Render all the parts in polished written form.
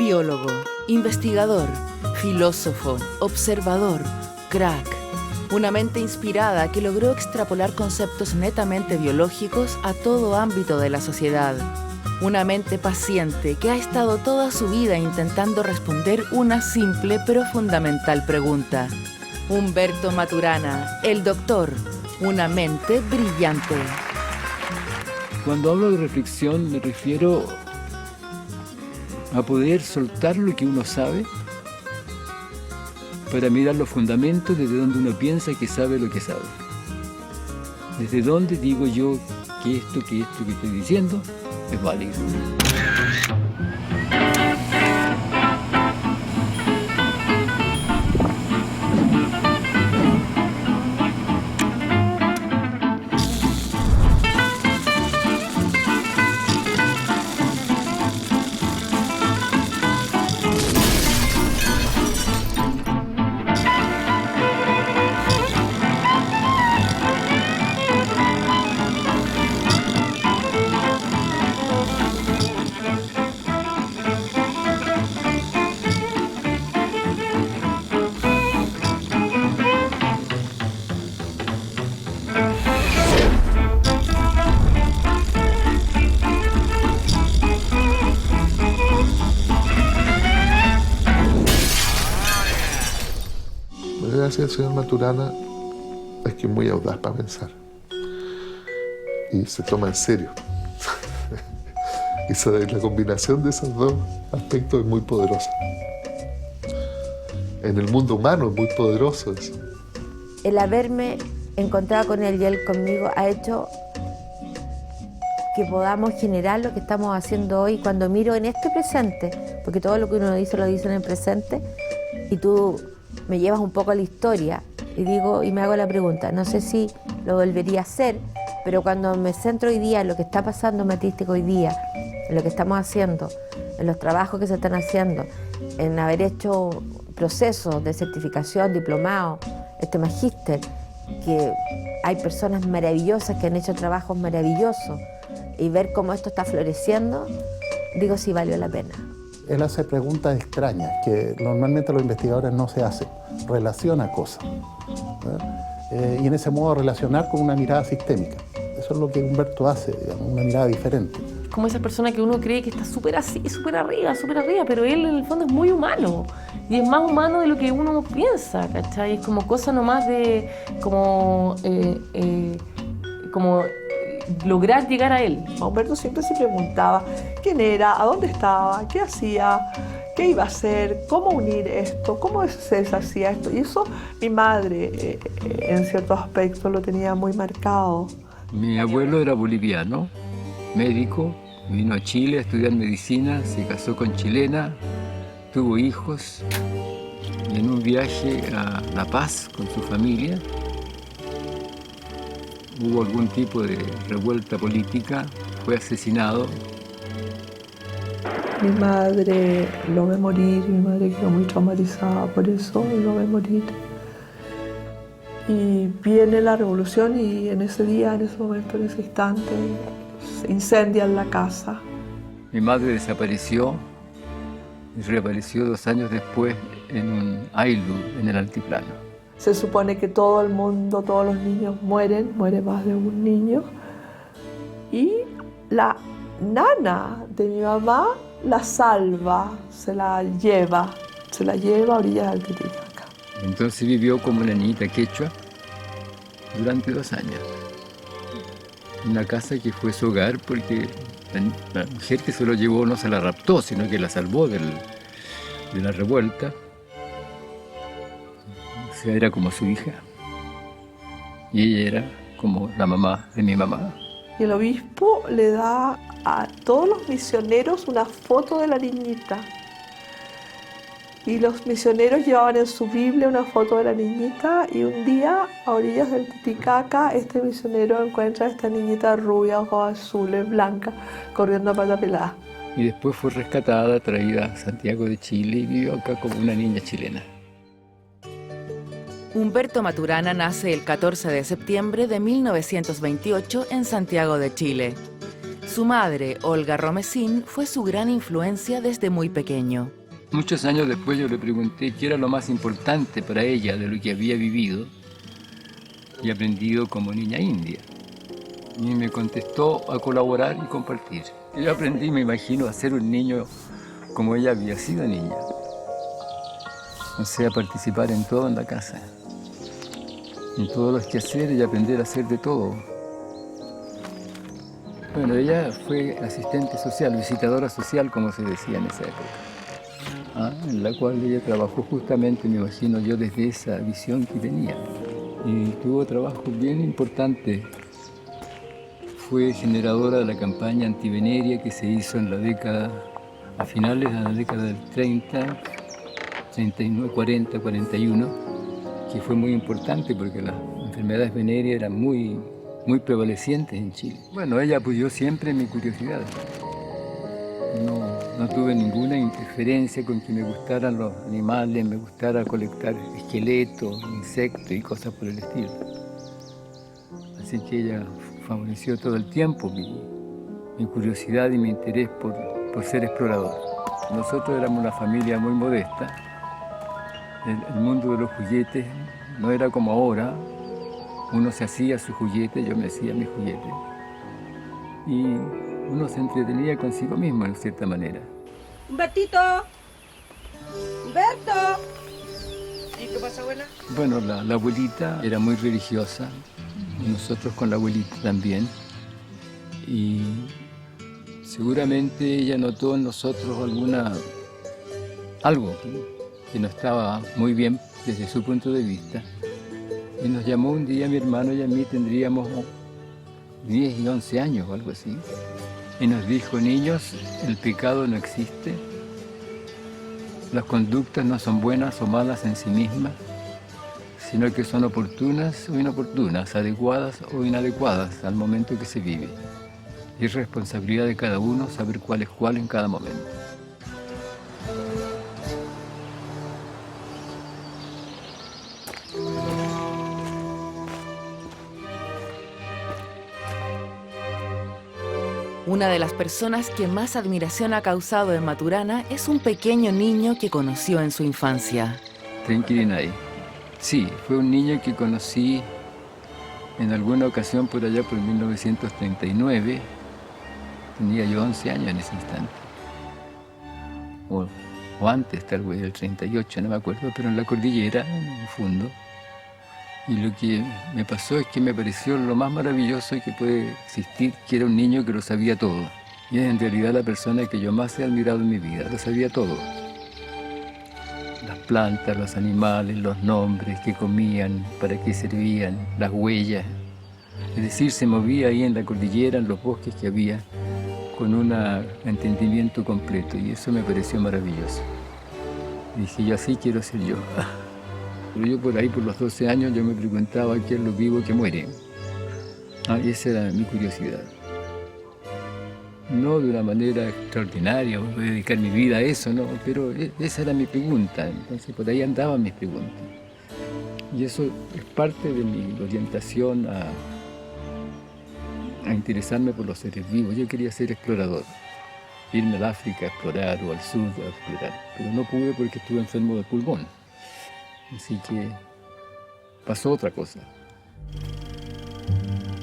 Biólogo, investigador, filósofo, observador, crack. Una mente inspirada que logró extrapolar conceptos netamente biológicos a todo ámbito de la sociedad. Una mente paciente que ha estado toda su vida intentando responder una simple pero fundamental pregunta. Humberto Maturana, el doctor, una mente brillante. Cuando hablo de reflexión me refiero a poder soltar lo que uno sabe para mirar los fundamentos desde donde uno piensa que sabe lo que sabe. Desde donde digo yo que esto que estoy diciendo es válido. El señor Maturana es que es muy audaz para pensar y se toma en serio. Y la combinación de esos dos aspectos es muy poderosa. En el mundo humano es muy poderoso eso. El haberme encontrado con él y él conmigo ha hecho que podamos generar lo que estamos haciendo hoy. Cuando miro en este presente, porque todo lo que uno dice lo dice en el presente, y tú me llevas un poco a la historia y digo, y me hago la pregunta, no sé si lo volvería a hacer, pero cuando me centro hoy día en lo que está pasando matístico hoy día, en lo que estamos haciendo, en los trabajos que se están haciendo, en haber hecho procesos de certificación, diplomado, este magíster, que hay personas maravillosas que han hecho trabajos maravillosos, y ver cómo esto está floreciendo, digo, sí valió la pena. Él hace preguntas extrañas que normalmente los investigadores no se hacen. Relaciona cosas. Y en ese modo relacionar con una mirada sistémica. Eso es lo que Humberto hace, digamos, una mirada diferente. Como esa persona que uno cree que está súper así, súper arriba, pero él en el fondo es muy humano. Y es más humano de lo que uno piensa, ¿cachai? Es como cosa nomás de como lograr llegar a él. Humberto siempre se preguntaba quién era, a dónde estaba, qué hacía, qué iba a hacer, cómo unir esto, cómo se deshacía esto. Y eso mi madre, en ciertos aspectos, lo tenía muy marcado. Mi abuelo era boliviano, médico, vino a Chile a estudiar medicina, se casó con chilena, tuvo hijos, y en un viaje a La Paz con su familia hubo algún tipo de revuelta política, fue asesinado. Mi madre lo ve morir, mi madre quedó muy traumatizada por eso, lo ve morir. Y viene la revolución y en ese día, en ese momento, en ese instante, se incendian la casa. Mi madre desapareció y reapareció 2 años después en un ailu en el altiplano. Se supone que todo el mundo, todos los niños muere más de un niño. Y la nana de mi mamá la salva, se la lleva a orillas del Titicaca. Entonces vivió como una niñita quechua durante 2 años. Una casa que fue su hogar porque la mujer que se lo llevó no se la raptó, sino que la salvó de la revuelta. O sea, era como su hija. Y ella era como la mamá de mi mamá. Y el obispo le da a todos los misioneros una foto de la niñita. Y los misioneros llevaban en su Biblia una foto de la niñita y un día, a orillas del Titicaca, este misionero encuentra a esta niñita rubia, ojos azules, blanca, corriendo a pata pelada. Y después fue rescatada, traída a Santiago de Chile y vivió acá como una niña chilena. Humberto Maturana nace el 14 de septiembre de 1928 en Santiago de Chile. Su madre, Olga Romesín, fue su gran influencia desde muy pequeño. Muchos años después yo le pregunté qué era lo más importante para ella de lo que había vivido y aprendido como niña india. Y me contestó a colaborar y compartir. Yo aprendí, me imagino, a ser un niño como ella había sido niña. O sea, participar en todo en la casa, en todos los quehaceres y aprender a hacer de todo. Bueno, ella fue asistente social, visitadora social, como se decía en esa época, en la cual ella trabajó justamente, me imagino yo, desde esa visión que tenía. Y tuvo trabajos bien importantes. Fue generadora de la campaña antiveneria que se hizo en la década, a finales de la década del 30, 39, 40, 41, que fue muy importante porque las enfermedades venéreas eran muy prevalecientes en Chile. Bueno, ella apoyó siempre mi curiosidad. No tuve ninguna interferencia con que me gustaran los animales, me gustara colectar esqueletos, insectos y cosas por el estilo. Así que ella favoreció todo el tiempo mi curiosidad y mi interés por ser explorador. Nosotros éramos una familia muy modesta. El mundo de los juguetes no era como ahora. Uno se hacía su juguete, yo me hacía mi juguete. Y uno se entretenía consigo mismo, en cierta manera. ¡Humbertito! ¡Humberto! ¿Y qué pasa, abuela? Bueno, la abuelita era muy religiosa, y nosotros con la abuelita también. Y seguramente ella notó en nosotros algo que no estaba muy bien desde su punto de vista. Y nos llamó un día, mi hermano y a mí, tendríamos 10 y 11 años o algo así. Y nos dijo: niños, el pecado no existe. Las conductas no son buenas o malas en sí mismas, sino que son oportunas o inoportunas, adecuadas o inadecuadas al momento que se vive. Y es responsabilidad de cada uno saber cuál es cuál en cada momento. Una de las personas que más admiración ha causado en Maturana es un pequeño niño que conoció en su infancia. Trenquirinay. Sí, fue un niño que conocí en alguna ocasión por allá por 1939. Tenía yo 11 años en ese instante. O antes, tal vez, del 38, no me acuerdo, pero en la cordillera, en el fondo. Y lo que me pasó es que me pareció lo más maravilloso que puede existir, que era un niño que lo sabía todo. Y es en realidad la persona que yo más he admirado en mi vida, lo sabía todo. Las plantas, los animales, los nombres, qué comían, para qué servían, las huellas. Es decir, se movía ahí en la cordillera, en los bosques que había, con un entendimiento completo, y eso me pareció maravilloso. Y dije, yo así quiero ser yo. Pero yo por ahí, por los 12 años, yo me preguntaba qué es lo vivo que muere. Y esa era mi curiosidad. No de una manera extraordinaria, voy a dedicar mi vida a eso, no, pero esa era mi pregunta. Entonces por ahí andaban mis preguntas. Y eso es parte de mi orientación a interesarme por los seres vivos. Yo quería ser explorador, irme al África a explorar o al sur a explorar, pero no pude porque estuve enfermo de pulmón. Así que pasó otra cosa.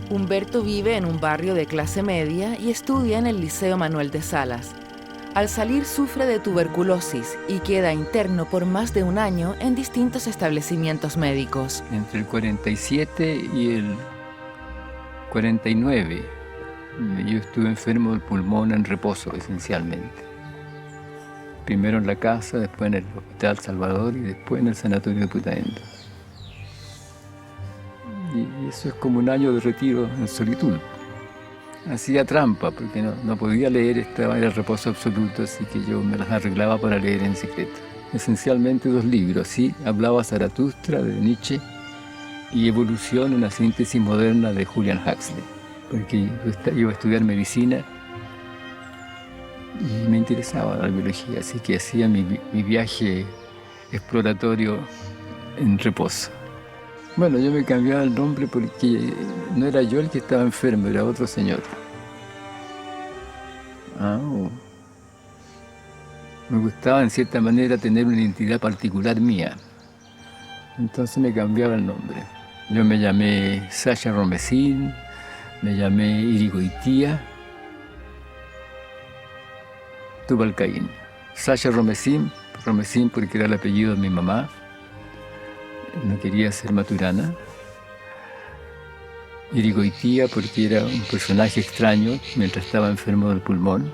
Humberto vive en un barrio de clase media y estudia en el Liceo Manuel de Salas. Al salir sufre de tuberculosis y queda interno por más de un año en distintos establecimientos médicos. Entre el 47 y el 49 yo estuve enfermo del pulmón en reposo, esencialmente. Primero en la casa, después en el Hospital Salvador y después en el Sanatorio de Putaendo. Y eso es como un año de retiro en solitud. Hacía trampa porque no podía leer, estaba en el reposo absoluto, así que yo me las arreglaba para leer en secreto. Esencialmente 2 libros, sí, Hablaba Zaratustra de Nietzsche y Evolución, una síntesis moderna de Julian Huxley, porque yo iba a estudiar medicina y me interesaba la biología, así que hacía mi viaje exploratorio en reposo. Bueno, yo me cambiaba el nombre porque no era yo el que estaba enfermo, era otro señor. Me gustaba en cierta manera tener una identidad particular mía. Entonces me cambiaba el nombre. Yo me llamé Sasha Romesín, me llamé Irigoitía Tubalcaín. Sasha Romesín porque era el apellido de mi mamá. No quería ser Maturana. Irigoitía porque era un personaje extraño mientras estaba enfermo del pulmón.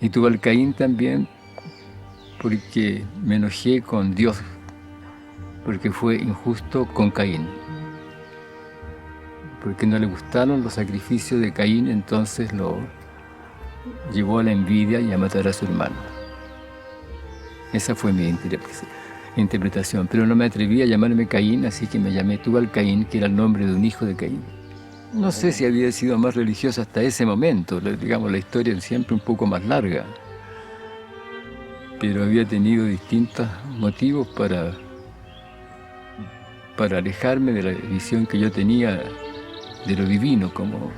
Y Tubalcaín también porque me enojé con Dios, porque fue injusto con Caín. Porque no le gustaron los sacrificios de Caín, entonces lo llevó a la envidia y a matar a su hermano. Esa fue mi interpretación, pero no me atreví a llamarme Caín, así que me llamé Tubalcaín, que era el nombre de un hijo de Caín. No sé si había sido más religioso hasta ese momento, digamos, la historia es siempre un poco más larga, pero había tenido distintos motivos para alejarme de la visión que yo tenía de lo divino, como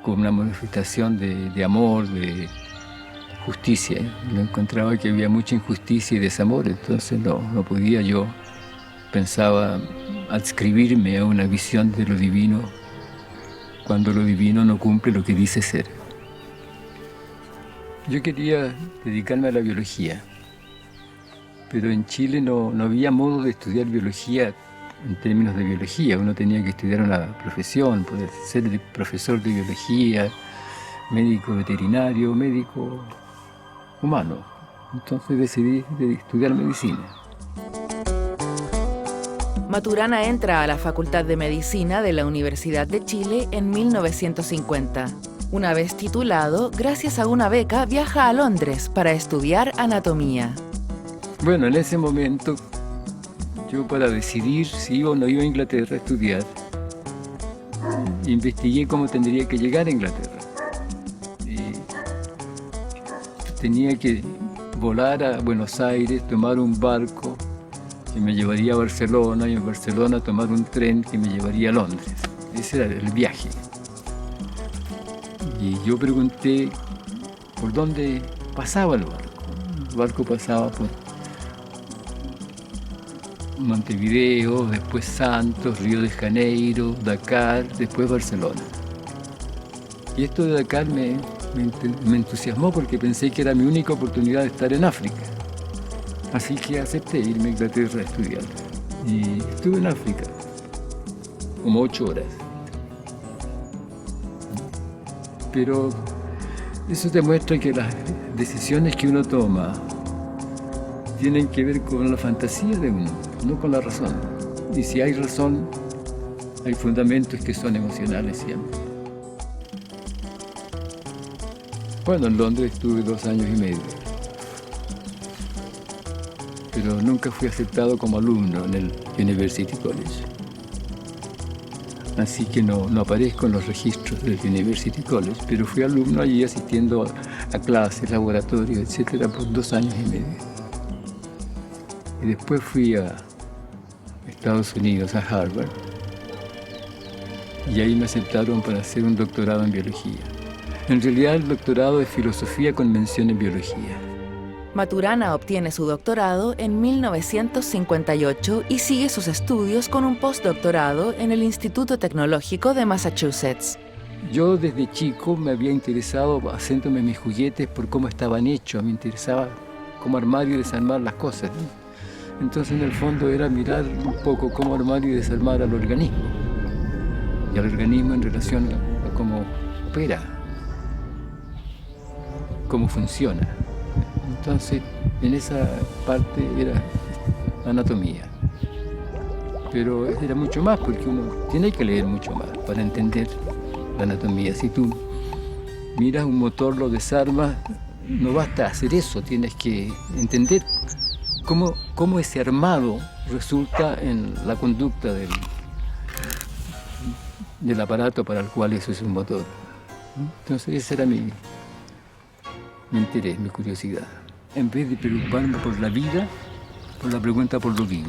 una manifestación de amor, de justicia. Yo encontraba que había mucha injusticia y desamor, entonces no podía yo, pensaba, adscribirme a una visión de lo divino cuando lo divino no cumple lo que dice ser. Yo quería dedicarme a la biología, pero en Chile no había modo de estudiar biología en términos de biología. Uno tenía que estudiar una profesión, poder ser profesor de biología, médico veterinario, médico humano. Entonces decidí estudiar medicina. Maturana entra a la Facultad de Medicina de la Universidad de Chile en 1950. Una vez titulado, gracias a una beca, viaja a Londres para estudiar anatomía. Bueno, en ese momento, yo para decidir si iba o no iba a Inglaterra a estudiar, investigué cómo tendría que llegar a Inglaterra. Tenía que volar a Buenos Aires, tomar un barco que me llevaría a Barcelona, y en Barcelona tomar un tren que me llevaría a Londres. Ese era el viaje. Y yo pregunté por dónde pasaba el barco. El barco pasaba por Montevideo, después Santos, Río de Janeiro, Dakar, después Barcelona. Y esto de Dakar me entusiasmó porque pensé que era mi única oportunidad de estar en África. Así que acepté irme a Inglaterra a estudiar. Y estuve en África como 8 horas. Pero eso demuestra que las decisiones que uno toma tienen que ver con la fantasía de uno, no con la razón. Y si hay razón, hay fundamentos que son emocionales siempre. Bueno, en Londres estuve 2 años y medio. Pero nunca fui aceptado como alumno en el University College. Así que no aparezco en los registros del University College, pero fui alumno allí asistiendo a clases, laboratorios, etcétera, por 2 años y medio. Y después fui a Estados Unidos, a Harvard, y ahí me aceptaron para hacer un doctorado en biología. En realidad el doctorado es filosofía con mención en biología. Maturana obtiene su doctorado en 1958 y sigue sus estudios con un postdoctorado en el Instituto Tecnológico de Massachusetts. Yo desde chico me había interesado haciéndome mis juguetes por cómo estaban hechos, me interesaba cómo armar y desarmar las cosas, ¿no? Entonces en el fondo era mirar un poco cómo armar y desarmar al organismo, y al organismo en relación a cómo opera, cómo funciona. Entonces, en esa parte era anatomía. Pero era mucho más, porque uno tiene que leer mucho más para entender la anatomía. Si tú miras un motor, lo desarmas, no basta hacer eso, tienes que entender cómo ese armado resulta en la conducta del aparato para el cual eso es un motor. Entonces, ese era mi interés, mi curiosidad. En vez de preocuparme por la vida, por la pregunta por lo vivo.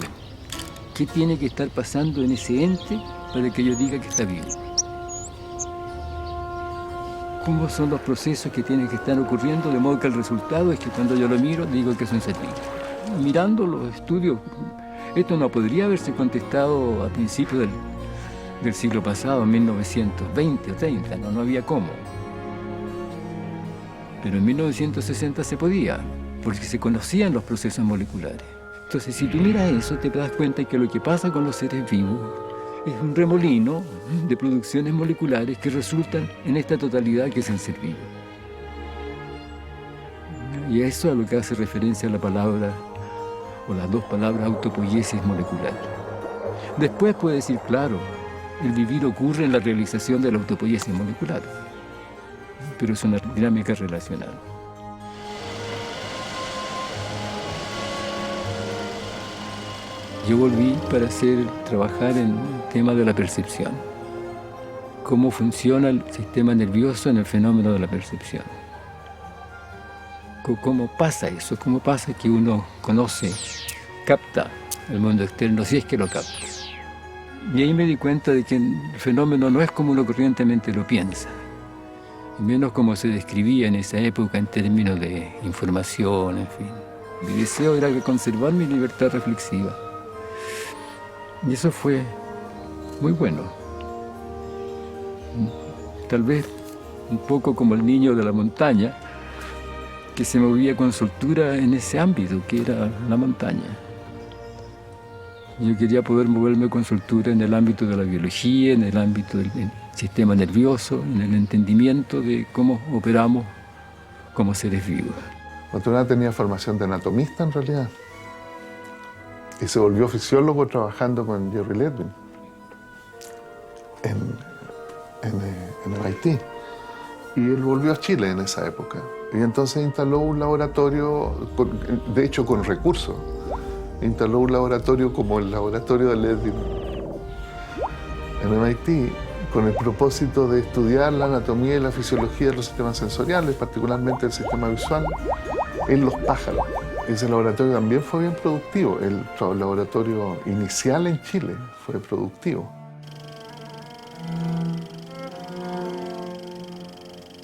¿Qué tiene que estar pasando en ese ente para que yo diga que está vivo? cómo son los procesos que tienen que estar ocurriendo, de modo que el resultado es que cuando yo lo miro digo que es un ser vivo. Mirando los estudios, esto no podría haberse contestado a principios del siglo pasado, en 1920 o 30, no había cómo. Pero en 1960 se podía, porque se conocían los procesos moleculares. Entonces, si tú miras eso, te das cuenta que lo que pasa con los seres vivos es un remolino de producciones moleculares que resultan en esta totalidad que es el ser vivo. Y eso es a lo que hace referencia la palabra, o las dos palabras, autopoiesis molecular. Después puede decir, claro, el vivir ocurre en la realización de la autopoiesis molecular, pero es una dinámica relacional. Yo volví para trabajar en el tema de la percepción. Cómo funciona el sistema nervioso en el fenómeno de la percepción. ¿Cómo pasa eso? ¿Cómo pasa que uno conoce, capta el mundo externo, si es que lo capta? Y ahí me di cuenta de que el fenómeno no es como uno corrientemente lo piensa, y menos como se describía en esa época en términos de información, en fin. Mi deseo era conservar mi libertad reflexiva. Y eso fue muy bueno. Tal vez un poco como el niño de la montaña, que se movía con soltura en ese ámbito que era la montaña. Yo quería poder moverme con soltura en el ámbito de la biología, en el ámbito del sistema nervioso, en el entendimiento de cómo operamos como seres vivos. Maturana tenía formación de anatomista en realidad y se volvió fisiólogo trabajando con Jerry Levin en MIT. Y él volvió a Chile en esa época. Y entonces instaló un laboratorio, de hecho con recursos. Instaló un laboratorio como el laboratorio de Levin en MIT, con el propósito de estudiar la anatomía y la fisiología de los sistemas sensoriales, particularmente el sistema visual, en los pájaros. Ese laboratorio también fue bien productivo. El laboratorio inicial en Chile fue productivo.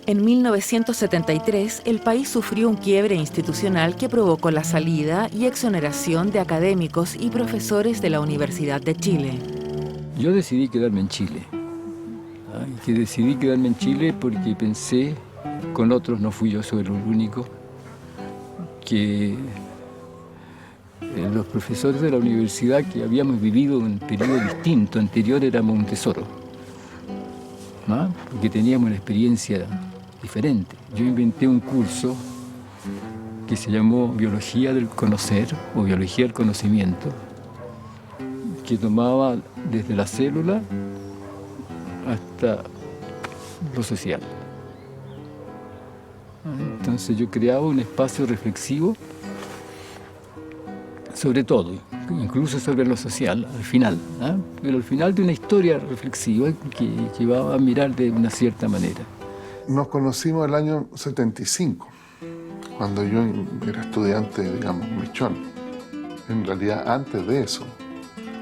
En 1973, el país sufrió un quiebre institucional que provocó la salida y exoneración de académicos y profesores de la Universidad de Chile. Yo decidí quedarme en Chile. Que decidí quedarme en Chile porque pensé, con otros, no fui yo solo el único, que los profesores de la universidad que habíamos vivido un periodo distinto, anterior, éramos un tesoro, ¿no? Porque teníamos una experiencia diferente. Yo inventé un curso que se llamó Biología del Conocer o Biología del Conocimiento, que tomaba desde la célula hasta lo social. Entonces yo creaba un espacio reflexivo sobre todo, incluso sobre lo social, al final, ¿eh? Pero al final de una historia reflexiva que va a mirar de una cierta manera. Nos conocimos el año 75, cuando yo era estudiante, digamos, mechón. En realidad, antes de eso.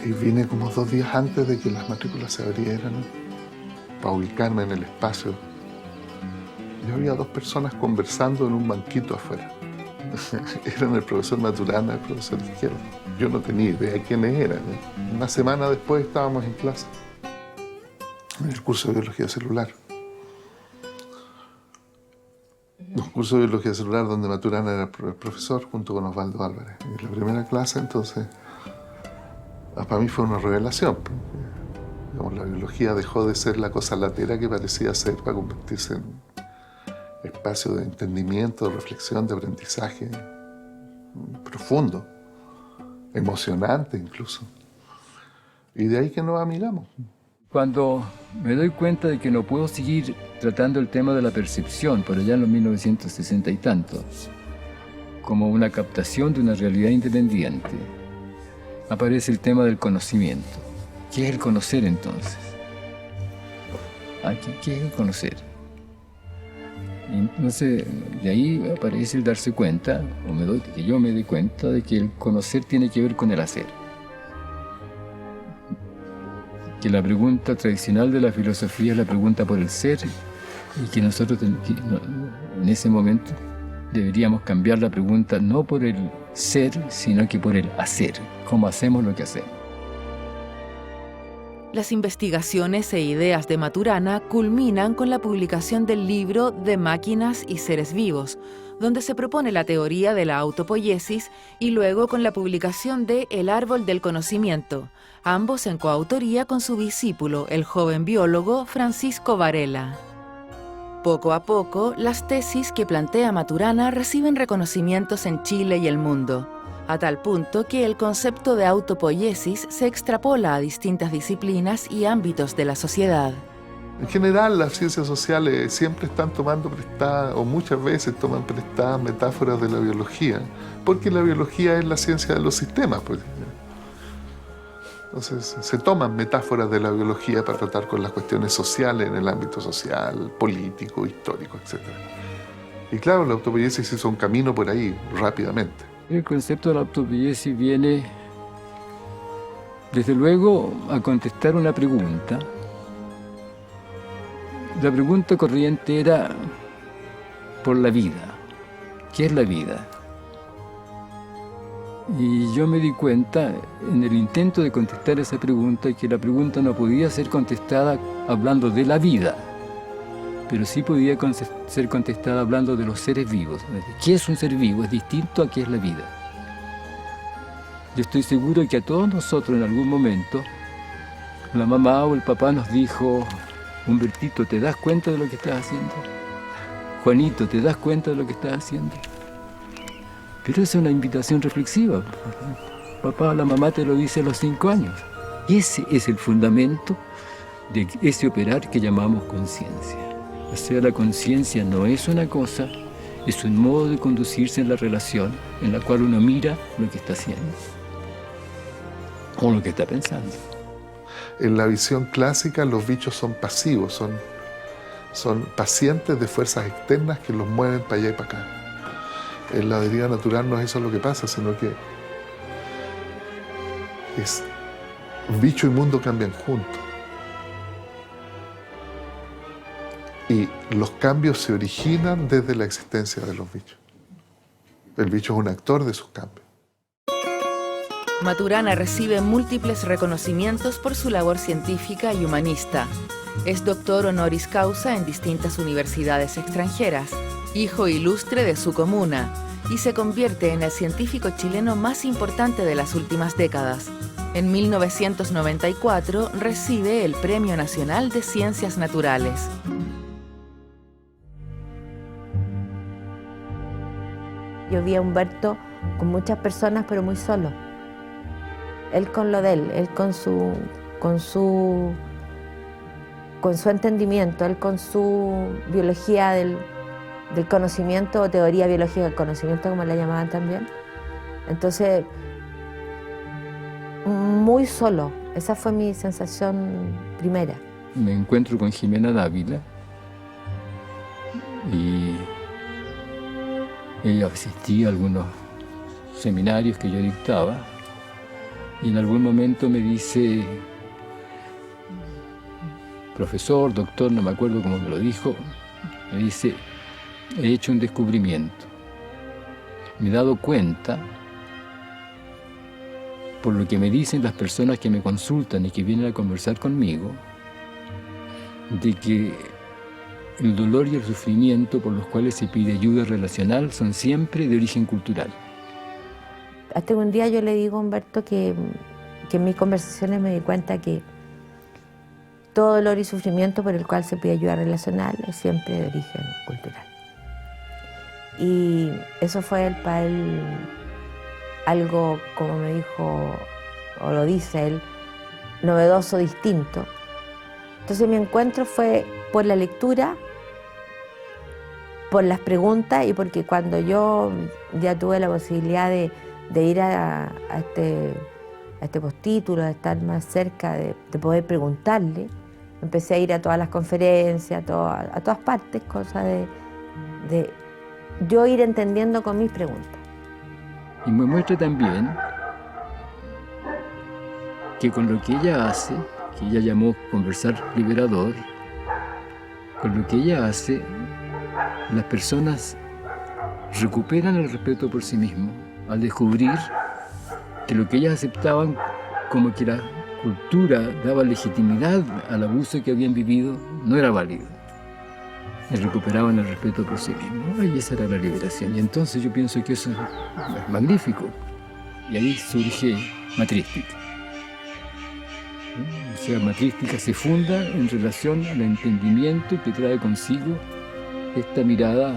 Y vine como 2 días antes de que las matrículas se abrieran, para ubicarme en el espacio. Yo había 2 personas conversando en un banquito afuera. Eran el profesor Maturana y el profesor Izquierdo. Yo no tenía idea quiénes eran. Una semana después estábamos en clase, en el curso de Biología Celular. Un curso de Biología Celular donde Maturana era el profesor junto con Osvaldo Álvarez. En la primera clase, entonces, para mí fue una revelación. Digamos, la biología dejó de ser la cosa latera que parecía ser para convertirse en espacio de entendimiento, de reflexión, de aprendizaje profundo, emocionante incluso. Y de ahí que nos amigamos. Cuando me doy cuenta de que no puedo seguir tratando el tema de la percepción, por allá en los 1960 y tantos, como una captación de una realidad independiente, aparece el tema del conocimiento. ¿Qué es el conocer entonces? ¿Qué es el conocer? Y entonces, de ahí aparece el darse cuenta, que yo me doy cuenta de que el conocer tiene que ver con el hacer. Que la pregunta tradicional de la filosofía es la pregunta por el ser, Y que nosotros en ese momento deberíamos cambiar la pregunta no por el ser, sino que por el hacer. ¿Cómo hacemos lo que hacemos? Las investigaciones e ideas de Maturana culminan con la publicación del libro De máquinas y seres vivos, donde se propone la teoría de la autopoiesis, y luego con la publicación de El árbol del conocimiento, ambos en coautoría con su discípulo, el joven biólogo Francisco Varela. Poco a poco, las tesis que plantea Maturana reciben reconocimientos en Chile y el mundo, a tal punto que el concepto de autopoiesis se extrapola a distintas disciplinas y ámbitos de la sociedad. En general, las ciencias sociales siempre están tomando prestadas, o muchas veces toman prestadas metáforas de la biología, porque la biología es la ciencia de los sistemas, pues. Entonces, se toman metáforas de la biología para tratar con las cuestiones sociales en el ámbito social, político, histórico, etc. Y claro, la autopoiesis hizo un camino por ahí, rápidamente. El concepto de la autopoiesis viene, desde luego, a contestar una pregunta. La pregunta corriente era por la vida. ¿Qué es la vida? Y yo me di cuenta, en el intento de contestar esa pregunta, que la pregunta no podía ser contestada hablando de la vida, pero sí podía ser contestada hablando de los seres vivos. ¿Qué es un ser vivo? Es distinto a qué es la vida. Yo estoy seguro que a todos nosotros en algún momento, la mamá o el papá nos dijo: Humbertito, ¿te das cuenta de lo que estás haciendo? Juanito, ¿te das cuenta de lo que estás haciendo? Pero es una invitación reflexiva. Papá, la mamá te lo dice a los 5 años. Ese es el fundamento de ese operar que llamamos conciencia. O sea, la conciencia no es una cosa, es un modo de conducirse en la relación en la cual uno mira lo que está haciendo o lo que está pensando. En la visión clásica, los bichos son pasivos, son pacientes de fuerzas externas que los mueven para allá y para acá. En la deriva natural no es eso lo que pasa, sino que bicho y mundo cambian juntos. Y los cambios se originan desde la existencia de los bichos. El bicho es un actor de sus cambios. Maturana recibe múltiples reconocimientos por su labor científica y humanista. Es doctor honoris causa en distintas universidades extranjeras, hijo ilustre de su comuna, y se convierte en el científico chileno más importante de las últimas décadas. En 1994 recibe el Premio Nacional de Ciencias Naturales. Yo vi a Humberto con muchas personas, pero muy solo. Él con lo de él, él con su entendimiento, él con su biología del conocimiento, o teoría biológica del conocimiento, como la llamaban también. Entonces, muy solo. Esa fue mi sensación primera. Me encuentro con Jimena Dávila y ella asistía a algunos seminarios que yo dictaba, y en algún momento me dice: profesor, doctor, no me acuerdo cómo me lo dijo, me dice: he hecho un descubrimiento. Me he dado cuenta, por lo que me dicen las personas que me consultan y que vienen a conversar conmigo, de que el dolor y el sufrimiento por los cuales se pide ayuda relacional son siempre de origen cultural. Hasta un día yo le digo a Humberto que en mis conversaciones me di cuenta que todo dolor y sufrimiento por el cual se pide ayuda relacional es siempre de origen cultural. Y eso fue para él algo, como me dijo, o lo dice él, novedoso, distinto. Entonces mi encuentro fue por la lectura, por las preguntas, y porque cuando yo ya tuve la posibilidad de ir a este postítulo, de estar más cerca, de poder preguntarle, empecé a ir a todas las conferencias, a todas partes, cosa de yo ir entendiendo con mis preguntas. Y me muestra también que con lo que ella hace, que ella llamó conversar liberador, con lo que ella hace, las personas recuperan el respeto por sí mismos al descubrir que lo que ellas aceptaban como que la cultura daba legitimidad al abuso que habían vivido no era válido. Y recuperaban el respeto por sí mismos. Y esa era la liberación. Y entonces yo pienso que eso es magnífico. Y ahí surge Matrística. O sea, Matrística se funda en relación al entendimiento que trae consigo esta mirada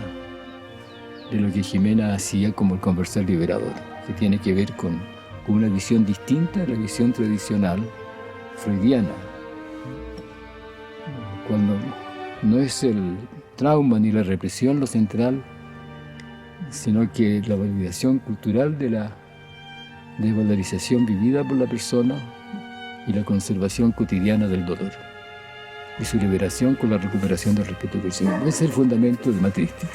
de lo que Jimena hacía como el conversar liberador, que tiene que ver con una visión distinta a la visión tradicional freudiana. Cuando no es el trauma ni la represión lo central, sino que la validación cultural de la desvalorización vivida por la persona y la conservación cotidiana del dolor y su liberación con la recuperación del respeto por sí mismo. Ese es el fundamento de Matrística.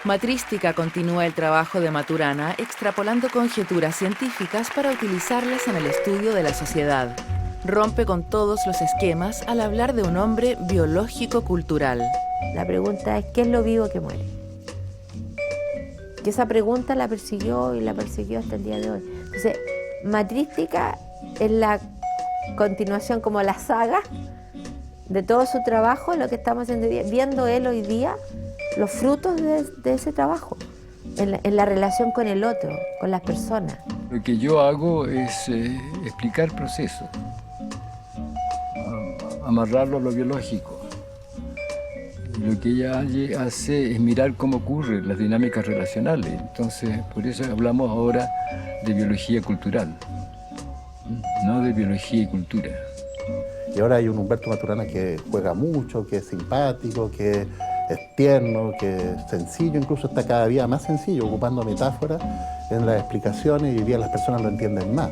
Matrística continúa el trabajo de Maturana extrapolando conjeturas científicas para utilizarlas en el estudio de la sociedad. Rompe con todos los esquemas al hablar de un hombre biológico-cultural. La pregunta es, ¿qué es lo vivo que muere? Y esa pregunta la persiguió y la persiguió hasta el día de hoy. Entonces, Matrística es la continuación, como la saga de todo su trabajo, lo que estamos haciendo hoy día, viendo él hoy día los frutos de ese trabajo, en la relación con el otro, con las personas. Lo que yo hago es explicar procesos, amarrarlo a lo biológico. Lo que ella hace es mirar cómo ocurren las dinámicas relacionales. Entonces, por eso hablamos ahora de biología cultural, no de biología y cultura. Y ahora hay un Humberto Maturana que juega mucho, que es simpático, que es tierno, que es sencillo, incluso está cada día más sencillo, ocupando metáforas en las explicaciones y hoy día las personas lo entienden más.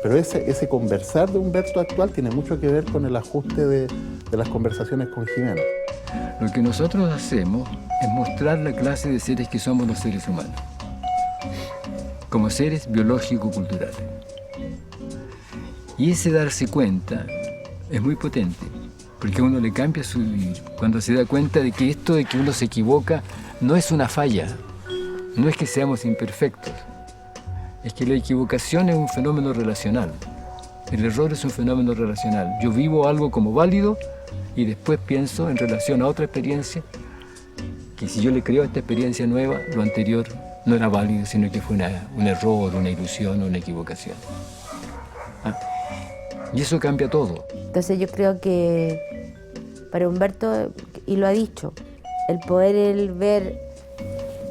Pero ese conversar de Humberto actual tiene mucho que ver con el ajuste de las conversaciones con Jimena. Lo que nosotros hacemos es mostrar la clase de seres que somos los seres humanos, como seres biológico-culturales. Y ese darse cuenta es muy potente, porque uno le cambia su vivir. Cuando se da cuenta de que esto de que uno se equivoca no es una falla, no es que seamos imperfectos, es que la equivocación es un fenómeno relacional. El error es un fenómeno relacional. Yo vivo algo como válido y después pienso en relación a otra experiencia, que si yo le creo a esta experiencia nueva, lo anterior no era válido, sino que fue un error, una ilusión, una equivocación. Y eso cambia todo. Entonces yo creo que para Humberto, y lo ha dicho, el poder él ver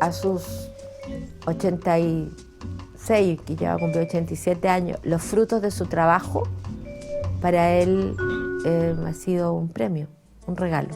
a sus 86, que ya va a cumplir 87 años, los frutos de su trabajo, para él ha sido un premio, un regalo.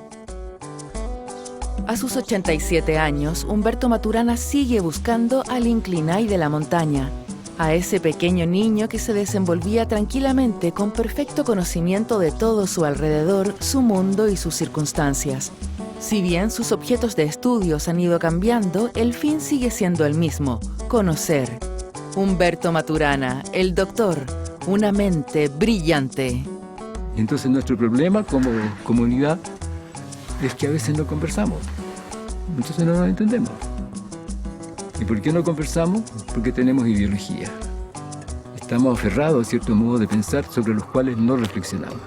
A sus 87 años, Humberto Maturana sigue buscando al inclinay de la montaña, a ese pequeño niño que se desenvolvía tranquilamente con perfecto conocimiento de todo su alrededor, su mundo y sus circunstancias. Si bien sus objetos de estudios han ido cambiando, el fin sigue siendo el mismo: conocer. Humberto Maturana, el doctor, una mente brillante. Entonces nuestro problema como comunidad es que a veces no conversamos, entonces no nos entendemos. ¿Y por qué no conversamos? Porque tenemos ideología. Estamos aferrados a cierto modo de pensar sobre los cuales no reflexionamos.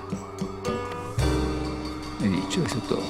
He dicho, eso es todo.